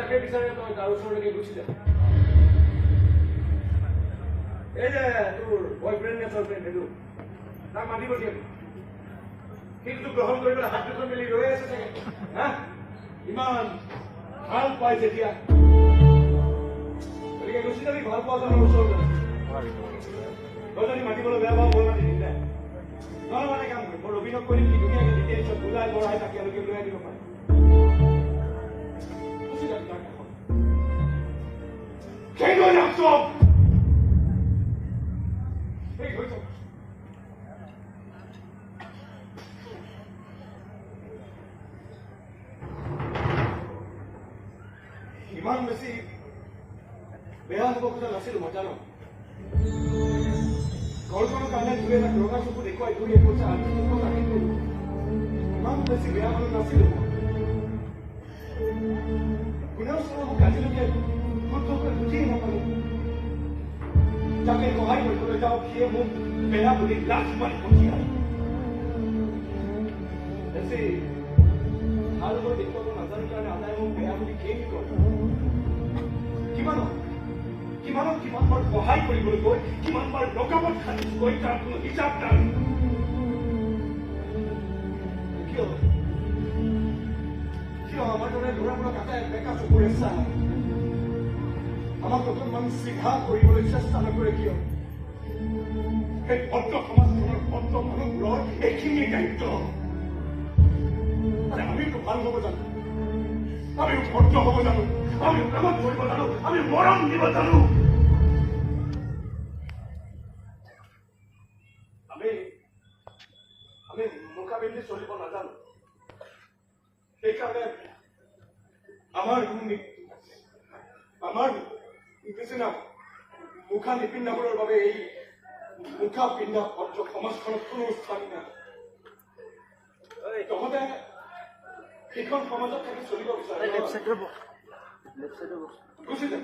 যাকে বিচাৰে তই তাৰ ওচৰলৈকে গুচি যা। এই যে তোৰ বয়ফ্ৰেণ্ড নে গাৰ্লফ্ৰেণ্ড সেইটো তাক মাতি পঠিয়াবি। কিন্তু গ্ৰহণ কৰিবলৈ হাত দুখন মেলি ৰৈ আছে চাগে। হা ইমান ভাল পাই যেতিয়া গতিকে গুচি যাবি ভাল পোৱা জনৰ ওচৰলৈ। তই যদি মাতিবলৈ বেয়া পাওঁ মই মাতি দিম দে। নহ'লে মানে কাম কৰিম মই ৰবীনক কৈ দিম কি ধুনীয়াকে ডিটেইলছত বুলাই বঢ়াই তাক ইয়ালৈকে লৈ আনিব পাৰে। গুচি যাবি তাৰ কাষত। সেইটো যাম চব ইমান বেছি বেয়া হ'ব খোজা নাছিলো মই জানো। ঘৰখনৰ কাৰণে দুই এটা ৰঙা চকু দেখুৱাই দুই একোচা ইমান বেছি বেয়া মানুহ নাছিলো মই। কোনেও চোৱা মোক আজিলৈকে শুদ্ধকৈ বুজিয়ে নাপালো। যাকে সহায় কৰিবলৈ যাওঁ সিয়ে মোক বেয়া বুলি লাজ মাৰি পঠিয়ায়। বেছি ভাল হৈ দেখুৱাব নাজানো কাৰণে আদায় মোক বেয়া বুলি কেই কৰে। কিমানক কিমান বাৰ সহায় কৰিবলৈ গৈ কিমান বাৰ ৰকাবত খাটিকৈ তাৰ কোনো হিচাপ নাই। কিয় আমাৰ দৰে ল'ৰাবোৰক আটাই বেকা চকুৰে চায়? আমাক অকণমান চিধা কৰিবলৈ চেষ্টা নকৰে কিয়? এই ভদ্ৰ সমাজখনৰ ভদ্ৰ মানুহবোৰৰ এইখিনি দায়িত্ব। আমিতো ভাল হ'ব জানো? আমিও ভদ্ৰ হ'ব জানো? আমি প্ৰেমত কৰিব জানো? আমি মৰম দিব জানো? আমি মুখা পিন্ধি চলিব নাজানো। সেইকাৰণে আমাৰ নিচিনা মুখা নিপিন্ধাবোৰৰ বাবে এই মুখা পিন্ধা ভদ্ৰ সমাজখনত কোনো স্থান নাই। তহঁতে সেইখন সমাজত থাকি চলিব বিচাৰে গুচি যাম।